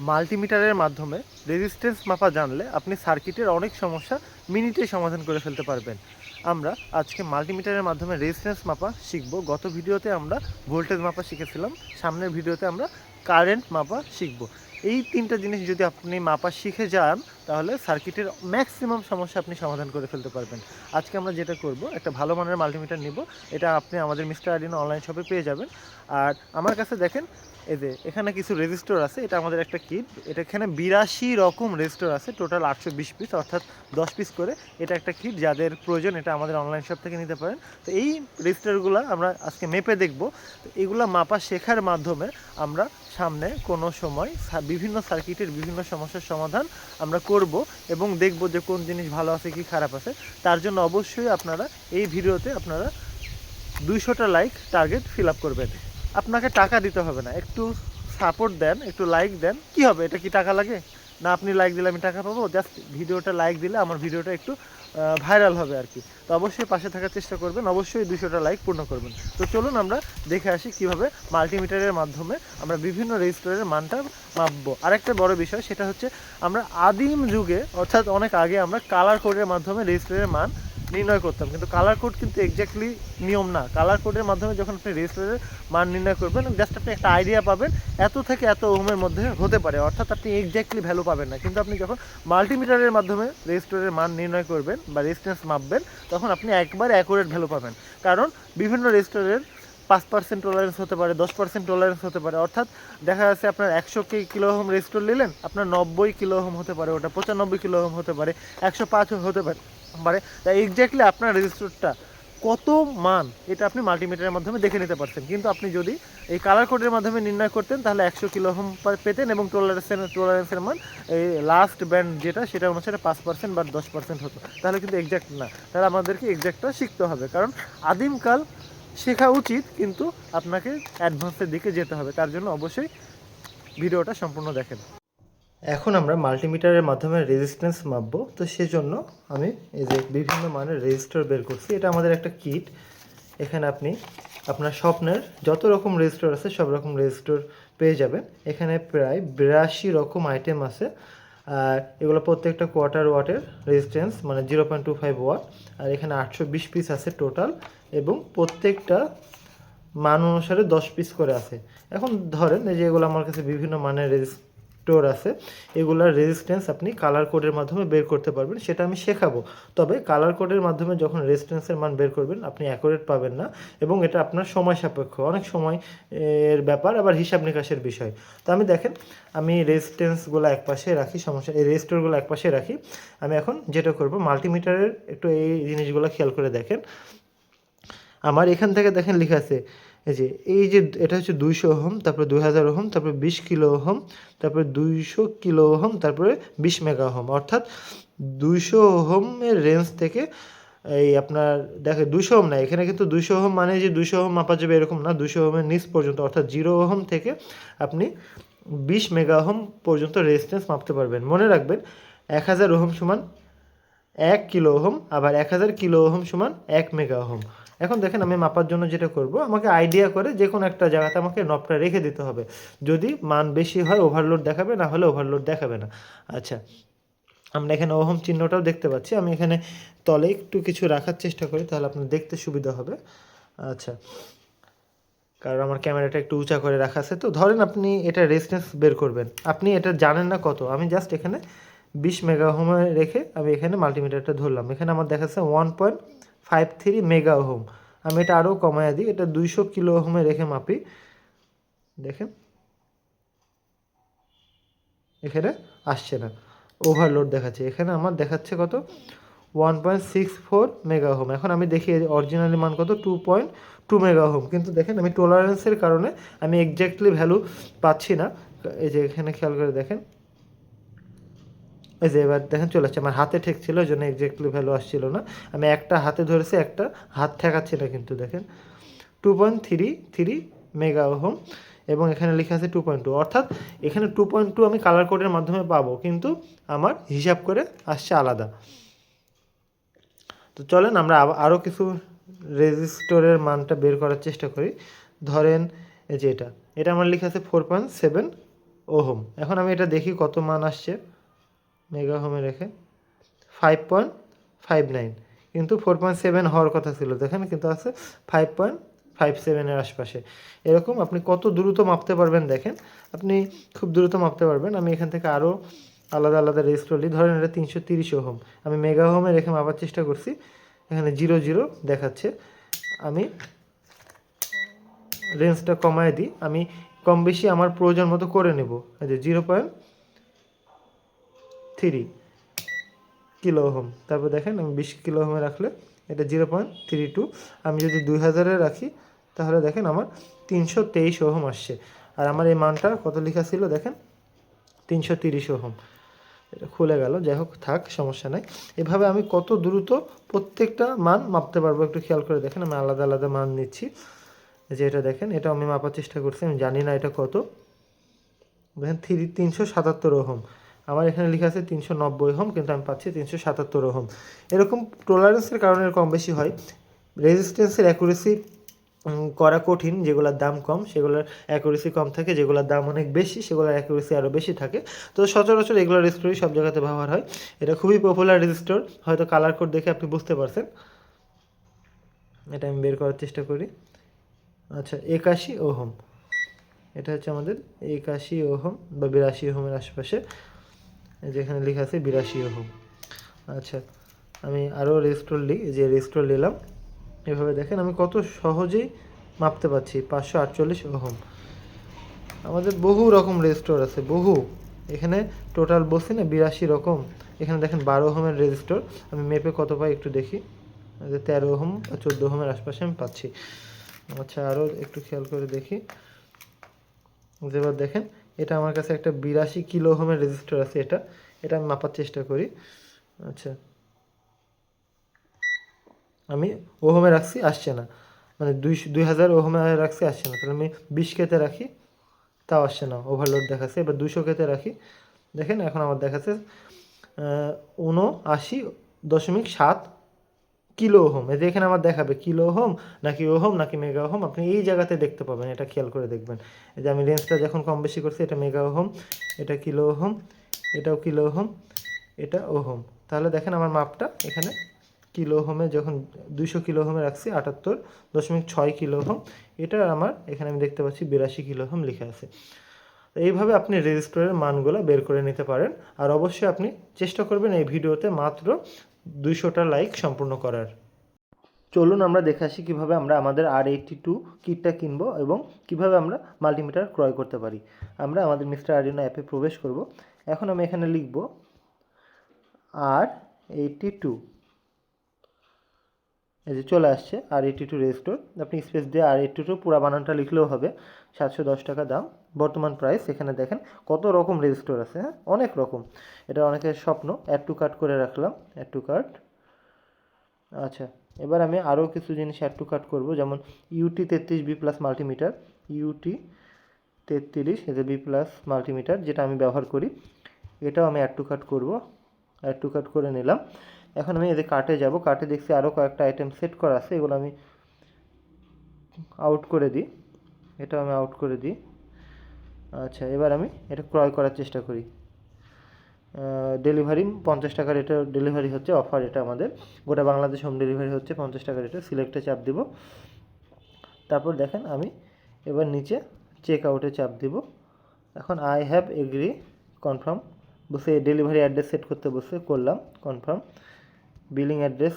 মাল্টিমিটারের মাধ্যমে রেজিস্ট্যান্স মাপা জানলে আপনি সার্কিটের অনেক সমস্যা মিনিটেই সমাধান করে ফেলতে পারবেন। আমরা আজকে মাল্টিমিটারের মাধ্যমে রেজিস্ট্যান্স মাপা শিখব। গত ভিডিওতে আমরা ভোল্টেজ মাপা শিখেছিলাম, সামনের ভিডিওতে আমরা কারেন্ট মাপা শিখব। এই তিনটা জিনিস যদি আপনি মাপা শিখে যান তাহলে সার্কিটের ম্যাক্সিমাম সমস্যা আপনি সমাধান করে ফেলতে পারবেন। আজকে আমরা যেটা করব, একটা ভালো মানের মাল্টিমিটার নিব। এটা আপনি আমাদের মিস্টার আরডিনো অনলাইন শপে পেয়ে যাবেন। আর আমার কাছে দেখেন, এই যে এখানে কিছু রেজিস্টর আছে, এটা আমাদের একটা কিট। এটা এখানে 82 রকম রেজিস্টর আছে, টোটাল 820 পিস, অর্থাৎ 10 পিস করে। এটা একটা কিট, যাদের প্রয়োজন এটা আমাদের অনলাইন শপ থেকে নিতে পারেন। তো এই রেজিস্টরগুলো আমরা আজকে মেপে দেখব। তো এগুলো মাপা শেখার মাধ্যমে আমরা সামনে কোনো সময় বিভিন্ন সার্কিটের বিভিন্ন সমস্যার সমাধান আমরা করব এবং দেখব যে কোন জিনিস ভালো আছে কি খারাপ আছে। তার জন্য অবশ্যই আপনারা এই ভিডিওতে আপনারা 200টা লাইক টার্গেট ফিল আপ করবেন। আপনাকে টাকা দিতে হবে না, একটু সাপোর্ট দেন, একটু লাইক দেন। কি হবে, এটা কি টাকা লাগে? না আপনি লাইক দিলে আমি টাকা পাবো? জাস্ট ভিডিওটা লাইক দিলে আমার ভিডিওটা একটু ভাইরাল হবে আর কি। তো অবশ্যই পাশে থাকার চেষ্টা করবেন, অবশ্যই 200টা লাইক পূর্ণ করবেন। তো চলুন আমরা দেখে আসি কিভাবে মাল্টিমিটারের মাধ্যমে আমরা বিভিন্ন রেজিস্টরের মানটা মাপবো। আরেকটা বড় বিষয় সেটা হচ্ছে, আমরা আদিম যুগে অর্থাৎ অনেক আগে আমরা কালার কোডের মাধ্যমে রেজিস্টরের মান নির্ণয় করতাম, কিন্তু কালার কোড কিন্তু এক্স্যাক্টলি নিয়ম না। কালার কোডের মাধ্যমে যখন আপনি রেজিস্টরের মান নির্ণয় করবেন, জাস্ট আপনি একটা আইডিয়া পাবেন এত থেকে এত ওহমের মধ্যে হতে পারে, অর্থাৎ আপনি এক্স্যাক্টলি ভ্যালু পাবেন না। কিন্তু আপনি যখন মাল্টিমিটারের মাধ্যমে রেজিস্টরের মান নির্ণয় করবেন বা রেজিস্ট্যান্স মাপবেন, তখন আপনি একবার অ্যাকুরেট ভ্যালু পাবেন। কারণ বিভিন্ন রেজিস্টরের 5% টলারেন্স হতে পারে, 10% টলারেন্স হতে পারে। অর্থাৎ দেখা যাচ্ছে আপনার 100 কিলো ওহম রেজিস্টর নিলেন, আপনার 90 কিলো ওহম হতে পারে, ওটা 95 কিলো ওহম হতে পারে, 105 হতে পারে। তাই এক্স্যাক্টলি আপনার রেজিস্টরটা কত মান, এটা আপনি মাল্টিমিটারের মাধ্যমে দেখে নিতে পারছেন। কিন্তু আপনি যদি এই কালার কোডের মাধ্যমে নির্ণয় করতেন তাহলে 100 কিলো ওহম পেতেন এবং টলারেন্সের মান এই লাস্ট ব্যান্ড যেটা, সেটা অনুসারে 5% বা 10% হতো। তাহলে কিন্তু এক্স্যাক্ট না, তাহলে আমাদেরকে এক্স্যাক্টটা শিখতে হবে। কারণ আদিমকাল শেখা উচিত, কিন্তু আপনাকে অ্যাডভান্সের দিকে যেতে হবে। তার জন্য অবশ্যই ভিডিওটা সম্পূর্ণ দেখেন। এখন আমরা মাল্টিমিটারের মাধ্যমে রেজিস্ট্যান্স মাপবো। তো সেজন্য আমি এই যে বিভিন্ন মানের রেজিস্টর বের করছি। এটা আমাদের একটা কিট। এখানে আপনি আপনার স্বপ্নের যত রকম রেজিস্টর আছে সব রকম রেজিস্টর পেয়ে যাবেন। এখানে প্রায় 82 রকম আইটেম আছে। আর এগুলো প্রত্যেকটা কোয়ার্টার ওয়াটের রেজিস্ট্যান্স, মানে 0.25 ওয়াট। আর এখানে 820 পিস আছে টোটাল, এবং প্রত্যেকটা মান অনুসারে 10 পিস করে আছে। এখন ধরেন এই যে এগুলো আমার কাছে বিভিন্ন মানের রেজিস্টর আছে, এগুলার রেজিস্ট্যান্স আপনি কালার কোডের মাধ্যমে বের করতে পারবেন, সেটা আমি শেখাবো। তবে কালার কোডের মাধ্যমে যখন রেজিস্ট্যান্সের মান বের করবেন আপনি অ্যাকুরেট পাবেন না, এবং এটা আপনার সময় সাপেক্ষ, অনেক সময় এর ব্যাপার, আবার হিসাব নিকাশের বিষয়। তো আমি দেখেন, আমি রেজিস্ট্যান্সগুলো একপাশে রাখি, সমস্যা এই রেজিস্টরগুলো একপাশে রাখি। আমি এখন যেটা করব, মাল্টিমিটারের একটু এই জিনিসগুলো খেয়াল করে দেখেন। আমার এখান থেকে দেখেন লেখা আছে, এই যে এটা হচ্ছে 200 ওহম, তারপরে 2000 ওহম, তারপরে 20 কিলো ওহম, তারপরে 200 কিলো ওহম, তারপরে 20 মেগা ওহম। অর্থাৎ 200 ওহমের রেঞ্জ থেকে এই আপনার দেখে 200 ওহম না, এখানে কিন্তু 200 ওহম মানে যে 200 ওহম মাপা যাবে এরকম না, 200 ওহমের নিচ পর্যন্ত, অর্থাৎ 0 ওহম থেকে আপনি 20 মেগা ওহম পর্যন্ত রেজিস্ট্যান্স মাপতে পারবেন। মনে রাখবেন 1000 ওহম সমান 1 কিলো ওহম, আবার 1000 কিলো ওহম সমান 1 মেগা ওহম। এখন দেখেন, আমি মাপার জন্য যেটা করব, আমাকে আইডিয়া করে যে কোনো একটা জায়গাতে আমাকে নবটা রেখে দিতে হবে। যদি মান বেশি হয় ওভারলোড দেখাবে, না হলে ওভারলোড দেখাবে না। আচ্ছা, আমরা এখানে ওহম চিহ্নটাও দেখতে পাচ্ছি। আমি এখানে তলে একটু কিছু রাখার চেষ্টা করি, তাহলে আপনার দেখতে সুবিধা হবে। আচ্ছা, কারণ আমার ক্যামেরাটা একটু উঁচা করে রাখা আছে। তো ধরেন আপনি এটা রেজিস্ট্যান্স বের করবেন, আপনি এটা জানেন না কত। আমি জাস্ট এখানে 20 মেগা ওহমে রেখে আমি এখানে মাল্টিমিটারটা ধরলাম। এখানে আমার দেখাচ্ছে 1.53 মেগা ওহম। আমি এটা আরও কমায় দিই, এটা 200 কিলো ওহমে রেখে মাপি। দেখেন এখানে আসছে না, ওভারলোড দেখাচ্ছে। এখানে আমার দেখাচ্ছে কত, 1.64 মেগা ওহম। এখন আমি দেখি অরিজিনালি মান কত, 2.2 মেগা ওহম। কিন্তু দেখেন আমি টলারেন্সের কারণে আমি এক্স্যাক্টলি ভ্যালু পাচ্ছি না। এই যে এখানে খেয়াল করে দেখেন, এই যে এবার দেখেন চলে আসছে। আমার হাতে ঠেকছিল, ওই জন্য এক্স্যাক্টলি ভ্যালু আসছিল না। আমি একটা হাতে ধরেছি, একটা হাত ঠেকাচ্ছি না, কিন্তু দেখেন 2.33 মেগা ওহম, এবং এখানে লেখা আছে 2.2। অর্থাৎ এখানে 2.2 আমি কালার কোডের মাধ্যমে পাবো, কিন্তু আমার হিসাব করে আসছে আলাদা। তো চলেন আমরা আরও কিছু রেজিস্টরের মানটা বের করার চেষ্টা করি। ধরেন এই যে এটা আমার লেখা আছে 4.7 ওহম। এখন আমি এটা দেখি কত মান আসছে মেগা হোমে রেখে 5.59, কিন্তু 4.7 হওয়ার কথা ছিল দেখেন, কিন্তু আছে 5.57-এর আশপাশে। এরকম আপনি কত দ্রুত মাপতে পারবেন দেখেন, আপনি খুব দ্রুত মাপতে পারবেন। আমি এখান থেকে আরও আলাদা আলাদা রেজিস্টার নিই, ধরেন এটা 330 ওহম, আমি মেগা হোমে রেখে মাপার চেষ্টা করছি, এখানে 00 দেখাচ্ছে। আমি রেঞ্জটা কমায় দিই, আমি কম বেশি আমার প্রয়োজন মতো করে নেব। এই যে 0.3 কিলো ওহম, তারপর দেখেন আমি 20 কিলো ওহমে রাখলে এটা 0.32। আমি যদি 2000-এ রাখি তাহলে দেখেন আমার 323 ওহম আসছে। আর আমার এই মানটা কত লেখা ছিল দেখেন, 330 ওহম। এটা খুলে গেল, যাই হোক থাক, সমস্যা নাই। এভাবে আমি কত দ্রুত প্রত্যেকটা মান মাপতে পারবো একটু খেয়াল করে দেখেন। আমি আলাদা আলাদা মান নিচ্ছি, যে এটা দেখেন, এটা আমি মাপার চেষ্টা করছি, আমি জানি না এটা কত। দেখেন 377 ওহম, আমার এখানে লেখা আছে 390 ওহম, কিন্তু আমি পাচ্ছি 377 ওহম। এরকম টলারেন্সের কারণে কম বেশি হয়। রেজিস্ট্যান্সের অ্যাকুরেসি করা কঠিন, যেগুলোর দাম কম সেগুলোর অ্যাকুরেসি কম থাকে, যেগুলোর দাম অনেক বেশি সেগুলোর অ্যাকুরেসি আরও বেশি থাকে। তো সচরাচর এগুলো রেজিস্টরই সব জায়গাতে ব্যবহার হয়। এটা খুবই পপুলার রেজিস্টর, হয়তো কালার কোড দেখে আপনি বুঝতে পারছেন। এটা আমি বের করার চেষ্টা করি। আচ্ছা, 81 ওহম, এটা হচ্ছে আমাদের 81 ওহম বা 82 ওহমের আশপাশে, যেখানে লেখা আছে 82 ওহম। আচ্ছা, আমি আরও রেজিস্টর নিই, যে রেজিস্টর নিলাম, এভাবে দেখেন আমি কত সহজেই মাপতে পারছি। 548 ওহম, আমাদের বহু রকম রেজিস্টর আছে, বহু। এখানে টোটাল বলছি না 82 রকম, এখানে দেখেন 12 ওহমের রেজিস্টর। আমি মেপে কত পাই একটু দেখি, 13 ওহম বা 14 ওহমের আশপাশে আমি পাচ্ছি। আচ্ছা, আরও একটু খেয়াল করে দেখি, এবার দেখেন এটা আমার কাছে একটা 82 কিলো ওহমের রেজিস্টর আছে, এটা আমি মাপার চেষ্টা করি। আচ্ছা, আমি ওহমে রাখছি, আসছে না, মানে 2000 ওহমে রাখছি, আসছে না। তাহলে আমি 20 কেতে রাখি, তাও আসছে না, ওভারলোড দেখাচ্ছে। এবার 200 কেতে রাখি, দেখেন এখন আমার দেখাচ্ছে 79.7 কিলো ওহম। এতে এখানে আমার দেখাবে কিলো ওহম নাকি মেগা ওহম, আপনি এই জায়গাতে দেখতে পাবেন, এটা খেয়াল করে দেখবেন। এই যে আমি রেঞ্জটা যখন কম বেশি করছি, এটা মেগা ওহম, এটা কিলো ওহম, এটাও কিলো ওহম, এটা ওহম। তাহলে দেখেন আমার মাপটা এখানে কিলো ওহমে যখন 200 কিলো ওহমে রাখছি 78.6 কিলো ওহম, এটা আমার এখানে আমি দেখতে পাচ্ছি 82 কিলো ওহম লেখা আছে। এইভাবে আপনি রেজিস্টরের মানগুলো বের করে নিতে পারেন। আর অবশ্যই আপনি চেষ্টা করবেন এই ভিডিওতে মাত্র 200টা লাইক সম্পূর্ণ করার। চলুন আমরা দেখে আসি কীভাবে আমরা আমাদের R82 কিটটা কিনবো এবং কিভাবে আমরা মাল্টিমিটার ক্রয় করতে পারি। আমরা আমাদের মিস্টার আরডিনো অ্যাপে প্রবেশ করব। এখন আমি এখানে লিখব R82, এই যে চলে আসছে R82 রেজিস্টর। আপনি স্পেস দিয়ে R82 পুরো বানানটা লিখলেও হবে। 710 টাকা দাম, বর্তমান প্রাইস। এখানে দেখেন কত রকম রেজিস্টর আছে, হ্যাঁ অনেক রকম। এটা অনেকের স্বপ্ন, অ্যাড টু কার্ট করে রাখলাম, অ্যাড টু কার্ট। আচ্ছা, এবার আমি আরও কিছু জিনিস অ্যাড টু কার্ট করবো, যেমন UT 33B plus multimeter, UT 33 এটা B প্লাস মাল্টিমিটার, যেটা আমি ব্যবহার করি, এটাও আমি অ্যাড টু কার্ট করবো। অ্যাড টু কার্ট করে নিলাম। এখন আমি এদের কার্টে যাব, কার্টে দেখছি আরও কয়েকটা আইটেম সেট করা আছে, এগুলো আমি আউট করে দিই, এটা আমি আউট করে দিই। আচ্ছা, এবার আমি এটা ক্রয় করার চেষ্টা করি। ডেলিভারি 50 টাকার, এটা ডেলিভারি হচ্ছে, অফার এটা আমাদের, গোটা বাংলাদেশ হোম ডেলিভারি হচ্ছে 50 টাকার। এটা সিলেক্টে চাপ দিব, তারপর দেখেন আমি এবার নিচে চেক আউটে চাপ দিব। এখন আই হ্যাভ এগ্রি কনফার্ম বসে ডেলিভারি অ্যাড্রেস সেট করতে বসে করলাম confirm, billing address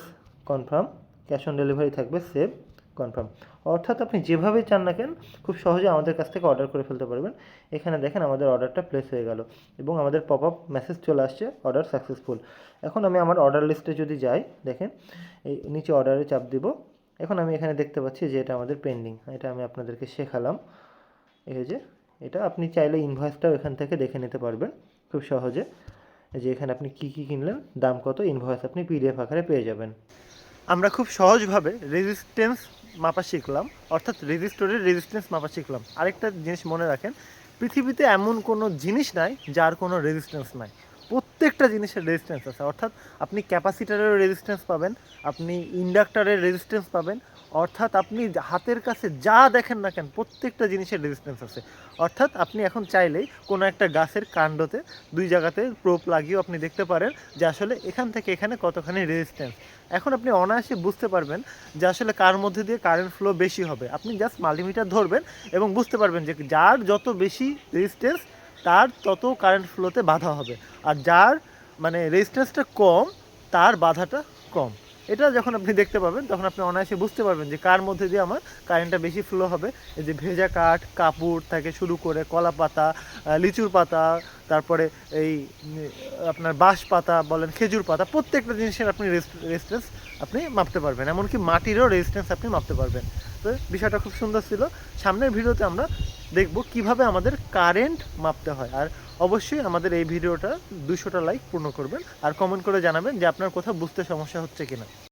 confirm, cash on delivery থাকবে সেভ কনফার্ম। অর্থাৎ আপনি যেভাবে চান না কেন খুব সহজে আমাদের কাছ থেকে অর্ডার করে ফেলতে পারবেন। এখানে দেখেন আমাদের অর্ডারটা প্লেস হয়ে গেল এবং আমাদের পপ আপ মেসেজ চলে আসছে অর্ডার সাকসেসফুল। এখন আমি আমার অর্ডার লিস্টে যদি যাই, দেখেন এই নিচে অর্ডারে চাপ দিব। এখন আমি এখানে দেখতে পাচ্ছি যে এটা আমাদের পেন্ডিং, এটা আমি আপনাদেরকে শেখালাম। এই যে এটা আপনি চাইলে ইনভয়েসটাও এখান থেকে দেখে নিতে পারবেন খুব সহজে, যে এখানে আপনি কী কী কিনলেন, দাম কত, ইনভয়েস আপনি PDF আকারে পেয়ে যাবেন। আমরা খুব সহজভাবে রেজিস্ট্যান্স মাপা শিখলাম, অর্থাৎ রেজিস্টরের রেজিস্ট্যান্স মাপা শিখলাম। আরেকটা জিনিস মনে রাখেন, পৃথিবীতে এমন কোনো জিনিস নাই যার কোনো রেজিস্ট্যান্স নাই। প্রত্যেকটা জিনিসের রেজিস্ট্যান্স আছে। অর্থাৎ আপনি ক্যাপাসিটারেরও রেজিস্ট্যান্স পাবেন, আপনি ইন্ডাক্টরের রেজিস্ট্যান্স পাবেন, অর্থাৎ আপনি হাতের কাছে যা দেখেন না কেন প্রত্যেকটা জিনিসের রেজিস্ট্যান্স আছে। অর্থাৎ আপনি এখন চাইলেই কোনো একটা গাছের কাণ্ডতে 2 জায়গাতে প্রোব লাগিয়েও আপনি দেখতে পারেন যে আসলে এখান থেকে এখানে কতখানি রেজিস্ট্যান্স। এখন আপনি অনায়াসে বুঝতে পারবেন যে আসলে কার মধ্যে দিয়ে কারেন্ট ফ্লো বেশি হবে। আপনি জাস্ট মাল্টিমিটার ধরবেন এবং বুঝতে পারবেন যে যার যত বেশি রেজিস্ট্যান্স তার তত কারেন্ট ফ্লোতে বাধা হবে, আর যার মানে রেজিস্ট্যান্সটা কম তার বাধাটা কম। এটা যখন আপনি দেখতে পাবেন তখন আপনি অনায়াসে বুঝতে পারবেন যে কার মধ্যে দিয়ে আমার কারেন্টটা বেশি ফ্লো হবে। এই যে ভেজা কাঠ, কাপড় থেকে শুরু করে কলা পাতা, লিচুর পাতা, তারপরে এই আপনার বাঁশ পাতা বলেন, খেজুর পাতা, প্রত্যেকটা জিনিসের আপনি রেজিস্ট্যান্স আপনি মাপতে পারবেন, এমনকি মাটিরও রেজিস্ট্যান্স আপনি মাপতে পারবেন। তো বিষয়টা খুব সুন্দর ছিল। সামনের ভিডিওতে আমরা দেখব কিভাবে আমাদের কারেন্ট মাপতে হয়। আর অবশ্যই আমাদের এই ভিডিওটা 200টা লাইক পূর্ণ করবেন আর কমেন্ট করে জানাবেন যে আপনার কোথাও বুঝতে সমস্যা হচ্ছে কিনা।